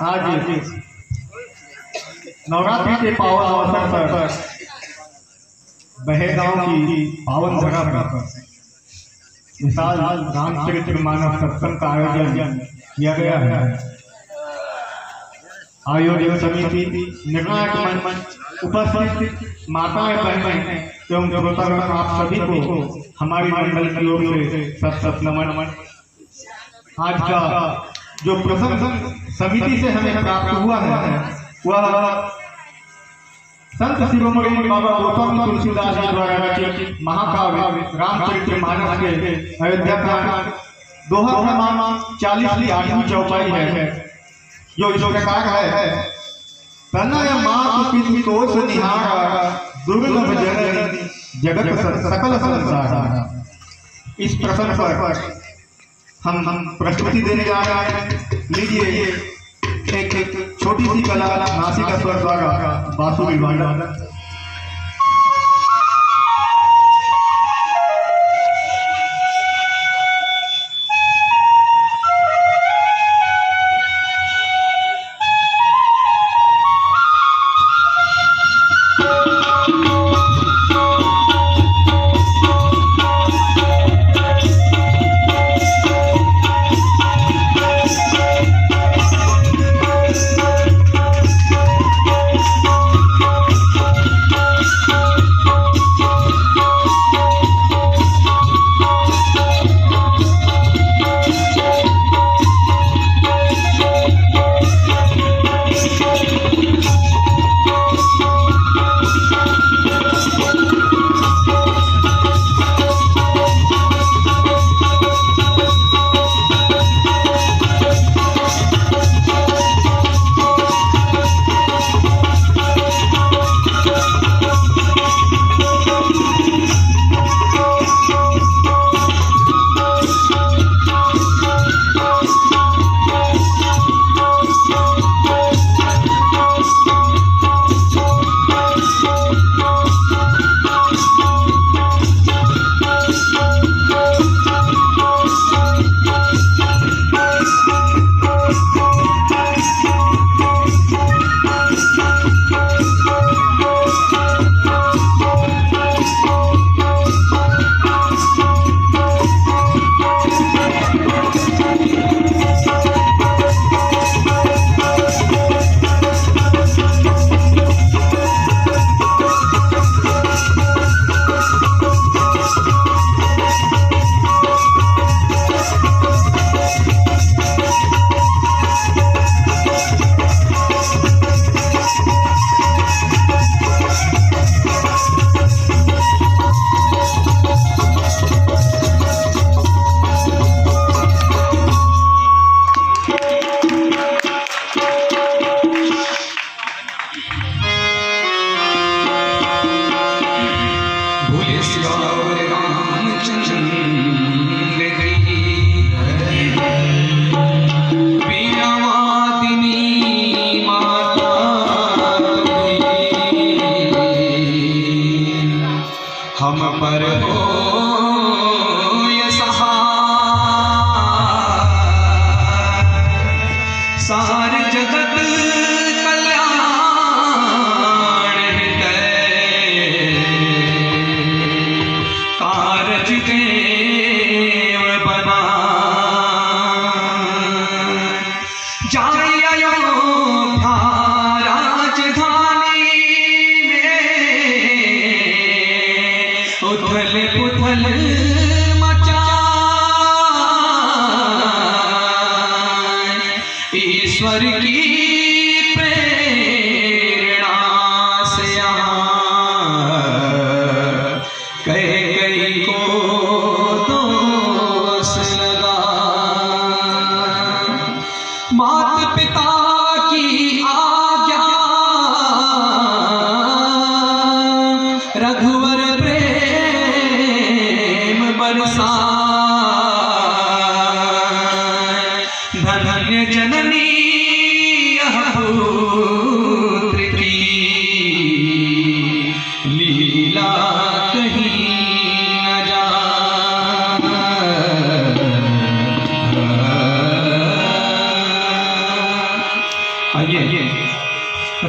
आज नवरात्रि के पावन अवसर पर बहेगांव की पावन जगह पर विशाल रामचरितमानस सत्संग का आयोजन किया गया है। आयोजन समिति, निर्णायक मंच, उपस्थित माताएं, बहनें एवं श्रोतागण, आप सभी को हमारी मंडल की ओर से सत सत नमन। आज का जो प्रसंग समिति से हमें प्राप्त हुआ है वह संत शिरोमणि बाबा गौतम तुलसीदास जी द्वारा रचित महाकाव्य रामचरितमानस के अयोध्या कांड दोहा क्रमांक 40 की 8वीं चौपाई है, जो इस प्रकार है। तनय मात पितु तोष निहारा, दुर्लभ जननी जगत सकल संसार। इस प्रसंग पर हम प्रस्तुति देने जा रहे हैं। लीजिए एक छोटी सी कला नासिका स्वर द्वारा बांसुरी वादन।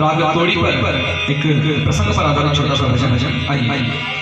राग तोड़ी पर एक प्रसंग पर आधारित छोटा सा भजन आइए।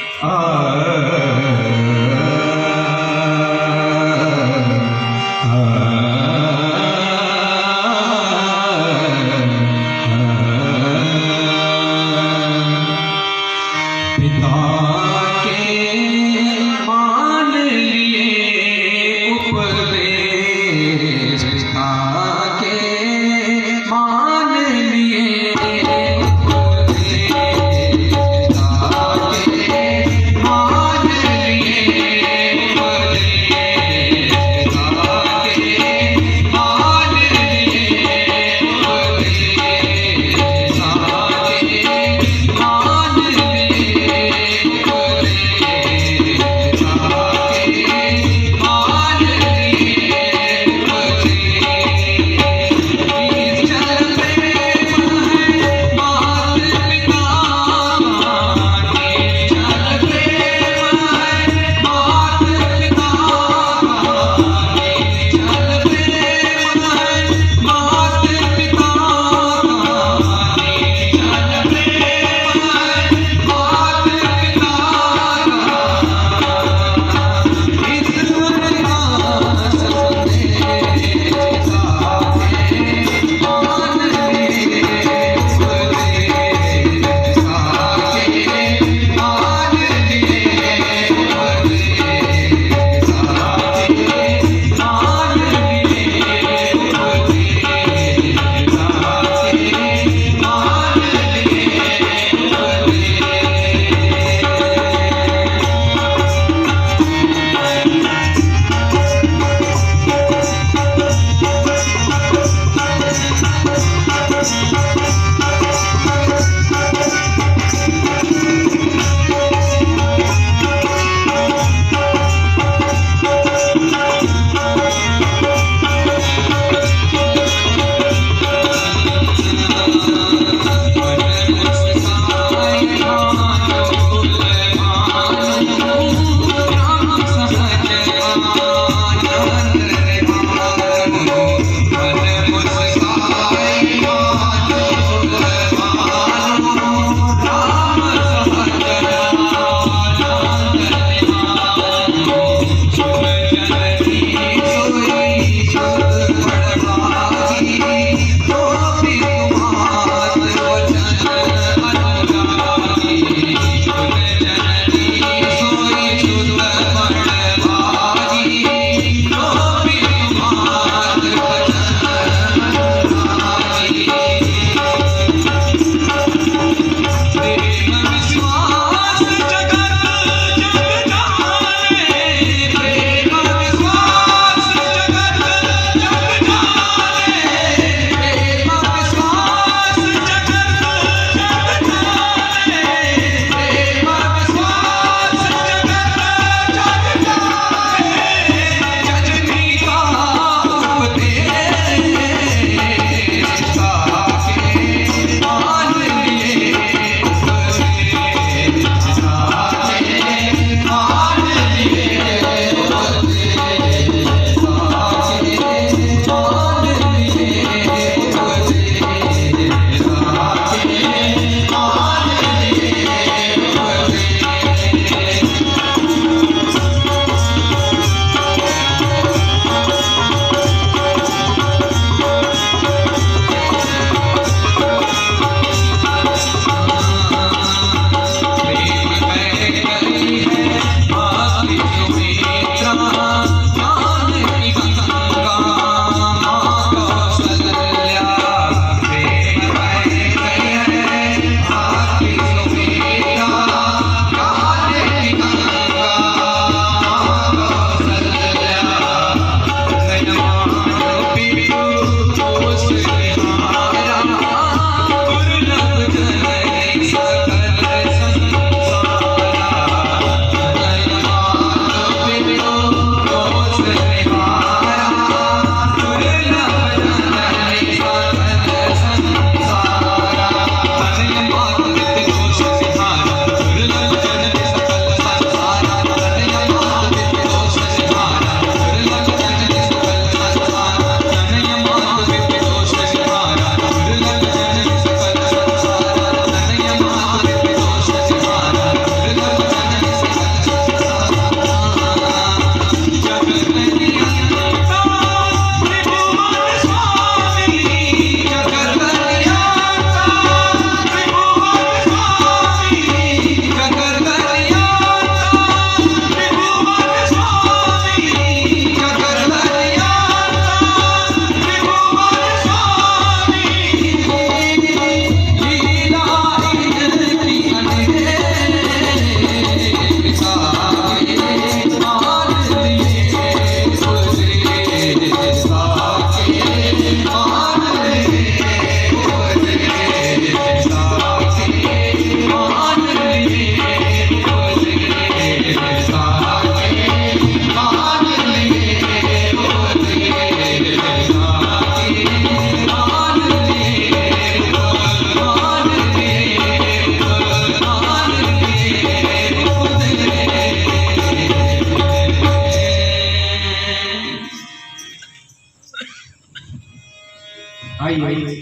आइए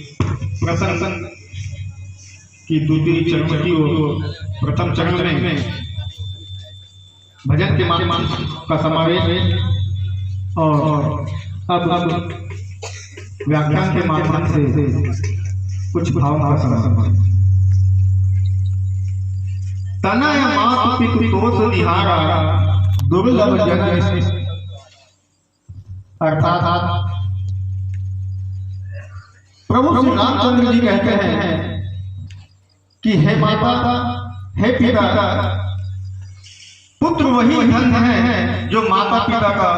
प्रसन्न की दूसरी चरण की ओर प्रथम चरण में भजन के माध्यम का समावेश और अब व्याख्यान के माध्यम से कुछ भाव का समावेश। तनय मात पितु तोष निहारा दुर्लभ जन, अर्थात प्रभु श्री रामचंद्र जी कहते हैं कि हे माता, हे पिता, पुत्र वही धन है जो माता पिता का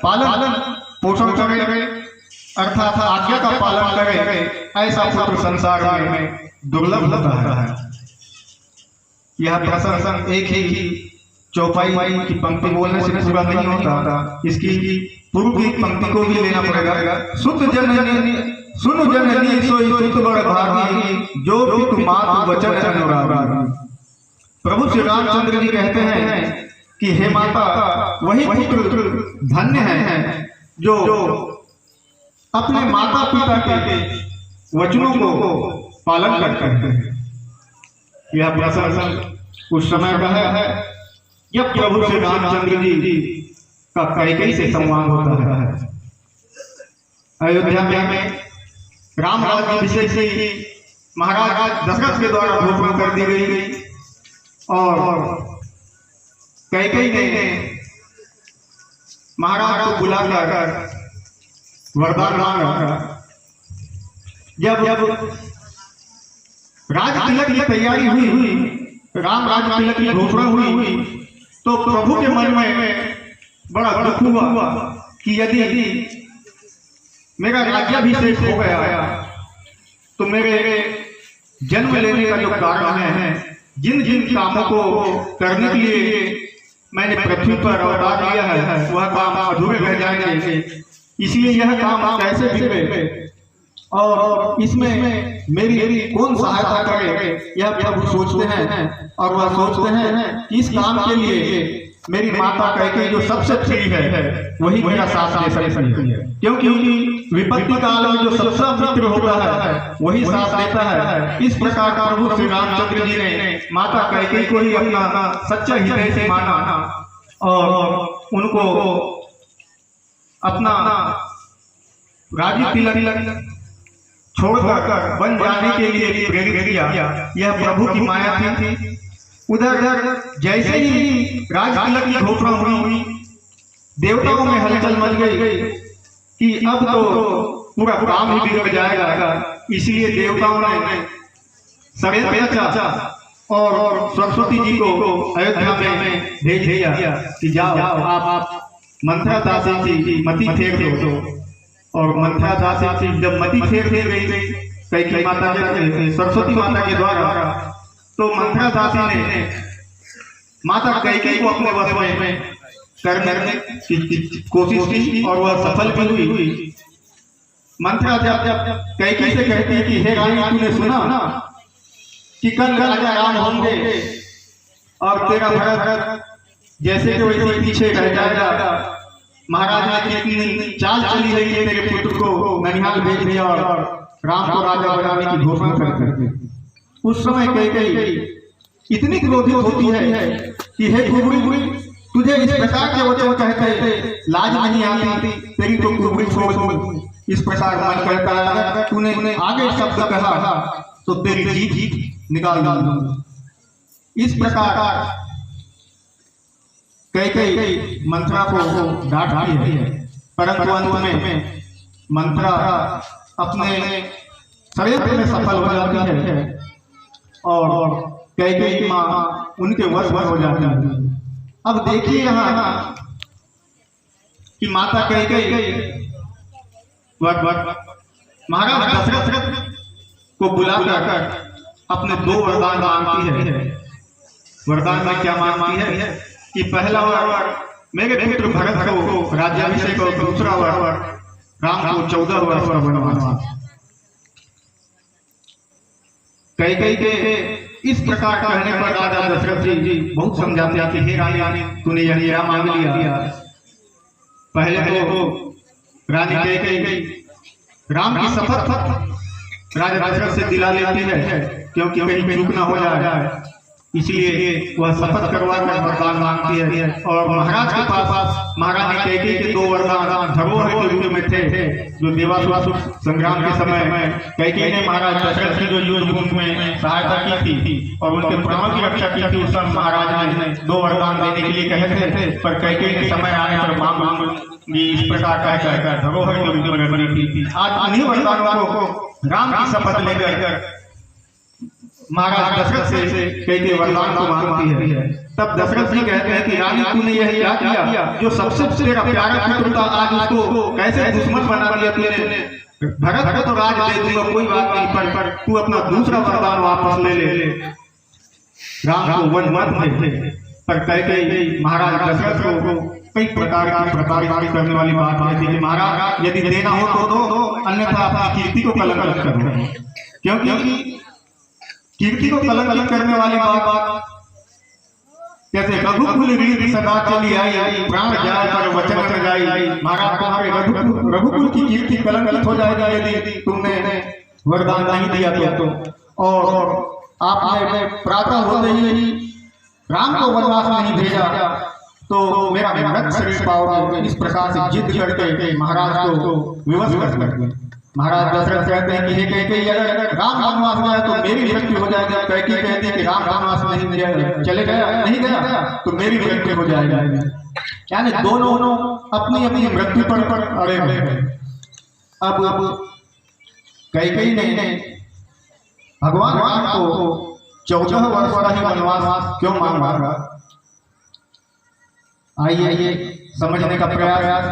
पालन पोषण करे, अर्थात आज्ञा का पालन करे। ऐसा पुत्र संसार में दुर्लभ होता है। यह प्रसंग एक ही चौपाई की पंक्ति बोलने से पूरा नहीं होता, इसकी पूर्व की पंक्ति को भी लेना पड़ेगा। सुत जननी सुन जननी सोई सुत बड़ भागी, जो पितु मात वचन अनुरागी। प्रभु श्री रामचंद्र जी कहते हैं कि हे माता, वही पुत्र धन्य है जो अपने माता पिता के वचनों को पालन करते हैं। यह प्रसंग उस समय का है जब प्रभु श्री रामचंद्र जी का कैकेयी से संवाद होता है। अयोध्या में राम राज्याभिषेक से महाराज दशरथ के द्वारा घोषणा कर दी गई और कैकेयी ने महाराज को बुलाकर वरदान मांगा। जब राज तिलक की तैयारी हुई, राम राज तिलक की घोषणा हुई, तो प्रभु के मन में बड़ा दुख हुआ कि यदि मेरा राज्याभिषेक हो गया तो मेरे जन्म लेने का जो कारण है, जिन जिन कामों को करने के लिए मैंने पृथ्वी पर अवतार लिया है, वह काम अधूरे रह जाएंगे। इसलिए यह काम कैसे बिगड़े और इसमें मेरी कौन सहायता करे, यह प्रभु सोचते हैं। और वह सोचते हैं कि इस काम के लिए मेरी माता कैकेयी जो सबसे प्रिय है वही मेरा साथ दे सकती है, क्योंकि विपत्ति काल में जो सबसे मित्र होता है वही साथ देता है। इस प्रकार प्रभु श्री रामचंद्र जी ने माता कैकेयी को ही अपना सच्चा हृदय से माना और उनको अपना राज्य तिलक छोड़कर बन जाने के लिए प्रेरित किया। यह प्रभु की माया थी। उधर जैसे ही राज तिलक की घोषणा हुई, देवताओं में हलचल मच गई कि अब तो पूरा काम ही बिगड़ जाएगा। इसलिए देवताओं ने षड्यंत्र रचा और सरस्वती जी को अयोध्या में भेज दिया कि जाओ आप मंत्रा दासी की मति फेर दो। और मंत्रा दासी जब मति फेर दे गई कैकेयी माता के सरस्वती माता के द्वारा, तो मंत्रा दासी ने माता कैकेयी को अपने वश में करने की कोशिश की और वह सफल भी हुई। मंत्रा जब कैकेयी से कहती है कि हे रानी, तूने सुना कि कल राजा राम होंगे और तेरा भरत जैसे कि वैसे पीछे रह जाएगा। महाराज ने कितनी चाल चली रही है, तेरे पुत्र को ननिहाल भेज दिया और राम को राजा बनाने की घोषणा करके। उस समय कैकेयी इतनी क्रोधित होती है कि हे कुबड़ी, तुझे इस प्रकार के वचन कहते लाज नहीं आती, तेरी तो कुबड़ी छोड़। इस प्रकार मन कहता है अगर तूने आगे शब्द कहा तो तेरी जीभ निकाल दूंगा। इस प्रकार कैकेयी मंत्रा को डांटती है, परंतु अंत में मंत्रा अपने षड्यंत्र में सफल हो जाती है और कैकेयी मां उनके वश में हो जाती है। अब देखिए यहाँ कि माता कैकेयी महाराज दशरथ को बुलाकर अपने दो वरदान मांगती है। वरदान में क्या मांगती है कि पहला वर मेरे पुत्र भरत को राज्याभिषेक और दूसरा वर राम को 14 वर्ष का वनवास। कैकेयी के इस प्रकार कहने पर राजा दशरथ जी बहुत समझाते आते, हे रानी, तूने यह क्या मांग लिया। पहले तो रानी कैकेयी राम की शपथ राजा दशरथ से दिला लेती है, क्योंकि कहीं चूक न हो जाए, इसलिए वह शपथ करवा कर वरदान मांगती है। और महाराज के पास महारानी कैकेयी के 2 वरदान धरोहर के रूप में थे, जो देवासुर संग्राम के समय कैकेयी ने महाराज दशरथ की जो युद्ध में सहायता की थी और उनके प्राणों की रक्षा की थी। उस समय महाराज ने 2 वरदान देने के लिए कहे थे, पर कैकेयी ने समय आने पर मांगी इस प्रकार कहकर धरोहर के रूप में रखनी थी। आज उन्हीं वरदानों को राम की शपथ लेकर महाराज दशरथ से कैकेयी वरदान को मांगती है। तब दशरथ जी कहते हैं कि रानी तूने यह क्या किया, जो सबसे तेरा प्यारा पुत्र था, आज उसको कैसे दुश्मन बना दिया तूने। भरत को तो राज दे दूंगा, कोई बात नहीं, पर तू अपना दूसरा वरदान वापस ले। राम को वन मत थे, पर कैकेयी महाराज दशरथ को कई प्रकार की प्रताड़ना करने वाली बात कहती है कि महाराज यदि देना हो तो दो, अन्यथा अपनी कीर्ति को कलंकित करो, क्योंकि कीर्ति को कलंकित करने वाली बात जैसे रघुकुल रीति सदा चली आई, प्राण जाए पर वचन न जाई। महाराज तुम्हारे रघुकुल की कीर्ति कलंकित हो जाएगी यदि तुमने वरदान नहीं दिया तो। और आपने प्रातः होते ही राम को वनवास नहीं भेजा तो मेरा मृत शरीर पाओगे, इस प्रकार से जिद करके महाराज को विवश कर दिया। महाराज दशरथ कहते हैं कि हे कैकेयी, अगर राम वनवास गया तो मेरी मृत्यु हो जाएगी। कैकेयी कहती है कि राम वनवास नहीं गया, चले गया नहीं गया तो मेरी मृत्यु हो जाएगी। यानी दोनों अपनी अपनी मृत्यु पर अड़े हुए। अब कैकेयी ने भगवान राम को 14 वर्ष का ही वनवास क्यों मांगा, आइए समझने का प्रयास।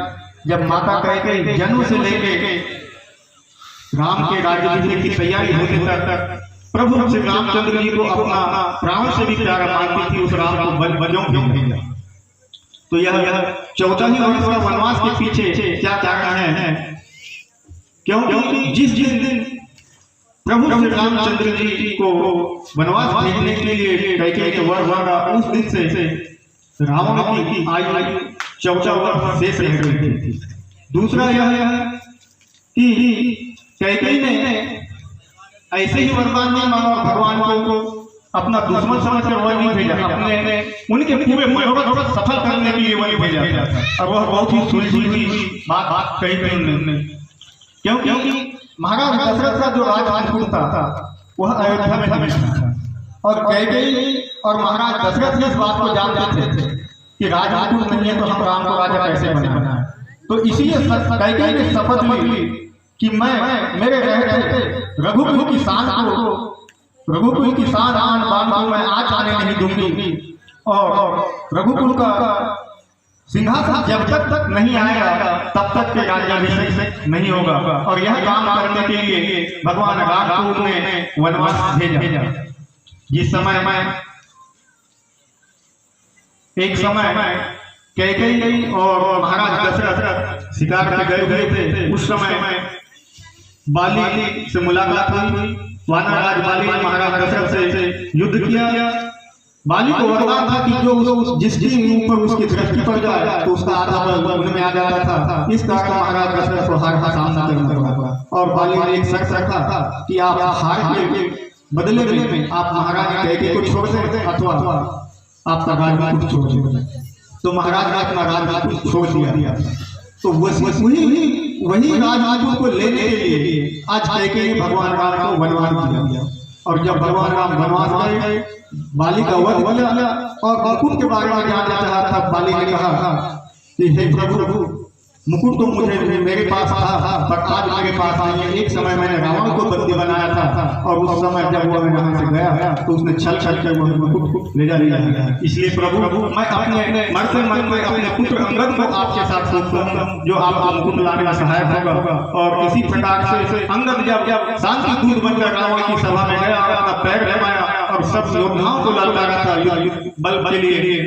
जब माता कैकेयी जन्म से लेके राम के राज्याभिषेक की तैयारी होने तक प्रभु श्री रामचंद्र जी को अपना प्राण से भी प्यारा मानती थी, उस राम को बलियों क्यों भेजा। तो यह 14 वर्ष का वनवास के पीछे क्या कारण है, क्योंकि जिस दिन प्रभु श्री रामचंद्र जी को वनवास भेजने के लिए कैकेयी के वर मांगा, उस दिन से रावण की आयु 14 वर्ष शेष रह गई थी। दूसरा यह है कि कैकेयी ने ऐसे ही वरदान नहीं मांगा, भगवान को अपना दुश्मन समझकर वह नहीं भेजा, अपने उनके पूरे मनोरथ सफल करने के लिए वही भेजा था। और वह बहुत ही सुलझी हुई बात कही उन्होंने, क्योंकि महाराज दशरथ का जो राजकुल था वह अयोध्या में था, और कैकेयी और महाराज दशरथ इस बात को जानते थे कि राजकुल नहीं है तो हम राम को राजा कैसे बनाए। तो इसीलिए कैकेयी ने शपथ ली कि मैं मेरे रहते रघुकुल की शान आन बान को मैं आज आने नहीं दूंगी, और रघुकुल का सिंहासन जब तक नहीं आएगा तब तक के राज्याभिषेक नहीं होगा। और यह काम करने के लिए भगवान राम को ने वनवास भेजा। जिस समय एक समय कैकेयी और महाराज दशरथ शिकार पे गए हुए थे, उस समय बाली से मुलाकात हुई। वानर राज बाली ने महाराज दशरथ से युद्ध किया। बाली को वरदान था कि जो जिसके ऊपर उसकी दृष्टि पड़ जाए तो उसका आधा बल उनमें आ जाता था। इस कारण महाराज दशरथ को हार का सामना करना पड़ा, और बाली ने एक शर्त रखा था कि आप हार के बदले में आप महाराज कैकेयी को छोड़ दें अथवा आपका राजपाट छोड़ दें। तो महाराज ने अपना राजपाट छोड़ दिया। तो वही राजपाट को लेने के लिए आज कैकेयी ने भगवान राम को वनवास दिया। और जब भगवान राम वनवास गए, बाली का वध किया और मुकुट के बारे में जानना चाहा था। बाली ने कहा कि हे प्रभु, मुकुट तो मुझे मेरे पास था पर आज मेरे पास नहीं है। एक समय मैंने रावण को बंदी बनाया था और उस समय जब वो यहाँ से गया तो उसने छल कर वो मुकुट ले जा। इसलिए प्रभु, मैं अपने मरते अपने पुत्र अंगद को आपके साथ सोचता हूँ, जो आपको मुकुट लाने का सहायक होगा। और इसी प्रकार से अंगद जब शांति दूत बनकर रावण की सभा में गया और अपना पैर जमाया और सब योद्धाओं को ललकारा था बल के लिए,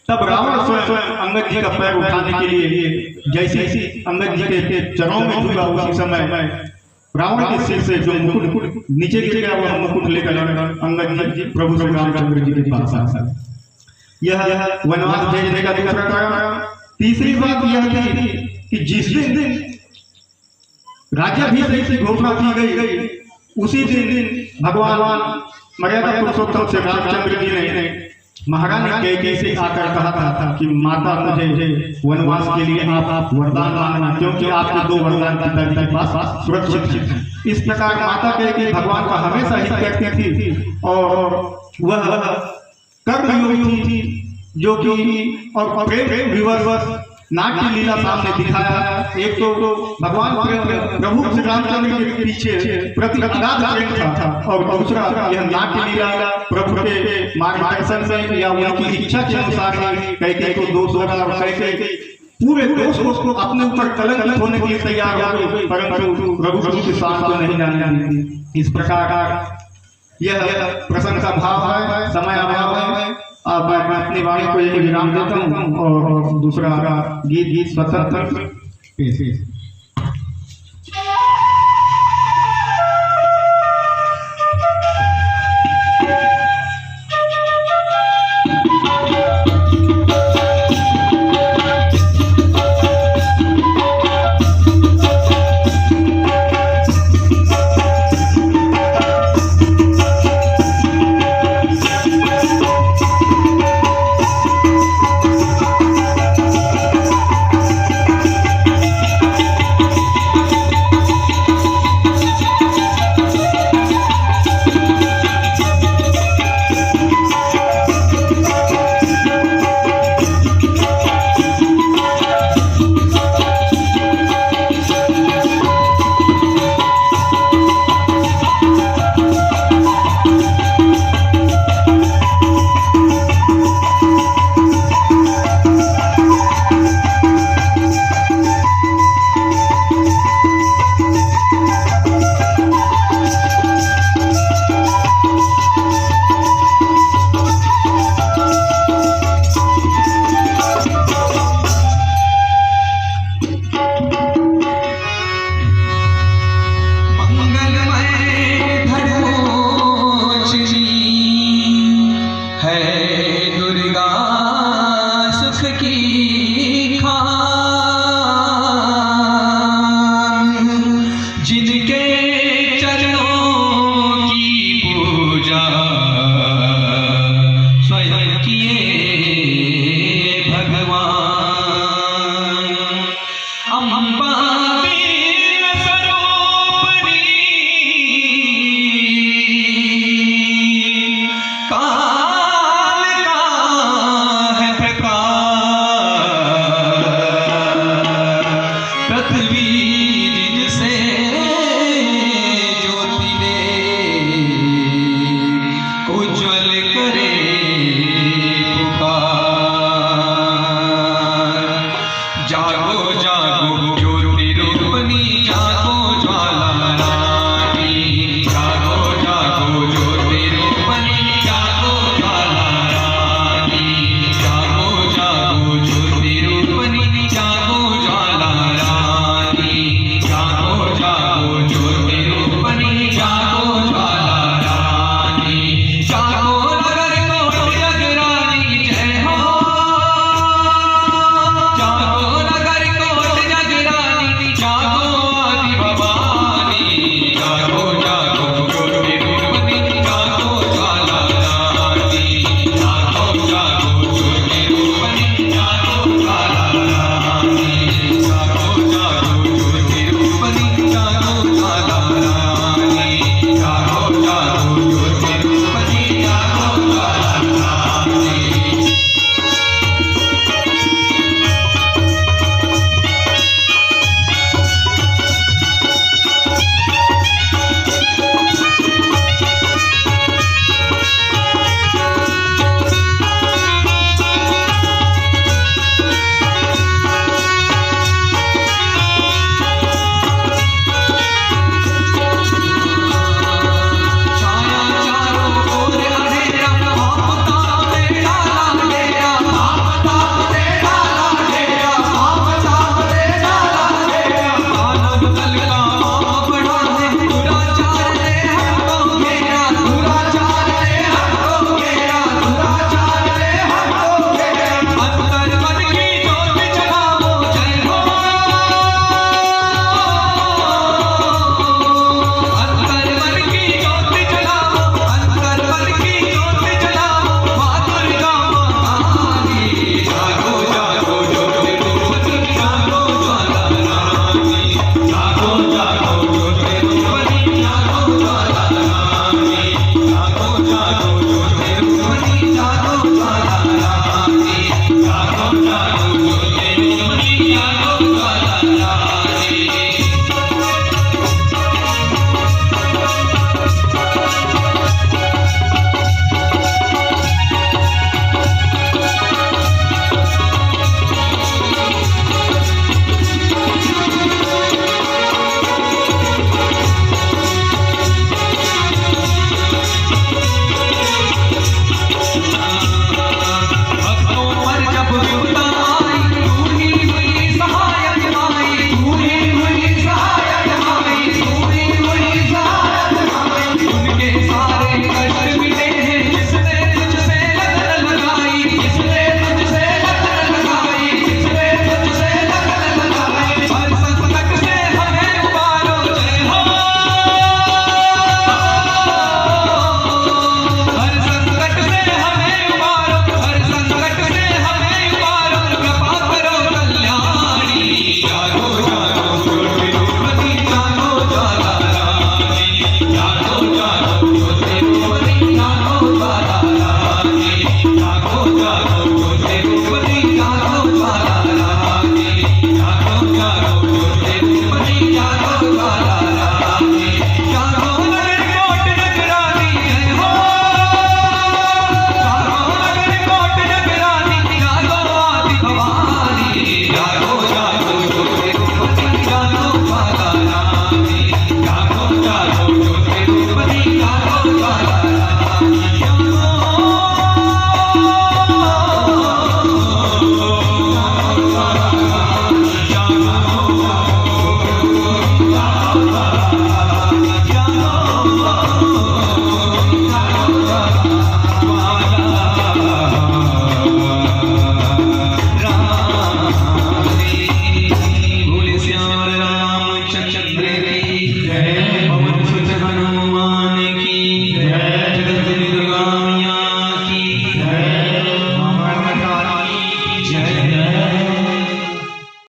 तब रावण स्वयं अंगद जी का पैर उठाने के लिए जैसे अंगद जी के चरणों में झुका, उसी समय रावण के सिर से जो मुकुट नीचे गिर गया, वह मुकुट लेकर अंगद जी प्रभु श्री रामचंद्र जी के पास आया। यह वनवास भेजने का दूसरा कारण। तीसरी बात यह थी कि जिस दिन राज्याभिषेक की घोषणा की गई। उसी दिन भगवान मर्यादा पुरुषोत्तम श्री रामचंद्र जी ने महारानी कैकेयी से आकर कहा था कि माता मुझे वनवास के लिए आप वरदान मांगना, क्योंकि आपके दो वरदान पिता के पास सुरक्षित हैं। इस प्रकार माता कैकेयी भगवान का हमेशा हित करती थी और वह कर्मयोगी थी, जो कि और प्रेम विवश नाट्य लीला सामने दिखाया। एक तो भगवान प्रभु श्री रामचंद्र के पीछे प्रति अगाध प्रेम था और दूसरा यह नाट्य लीला प्रभु के मार्गदर्शन से या उनकी इच्छा के अनुसार कैकेयी को दोष लगा और कैकेयी पूरे दोष को अपने ऊपर कलंकित होने के लिए तैयार हो गई, परंतु प्रभु के साथ को नहीं जानने दी। इस प्रकार यह प्रसंग का भाव है, समय अभाव है। अब मैं अपनी वाणी को एक विराम देता हूँ और दूसरा गीत स्वतंत्र पेश। जागो जागो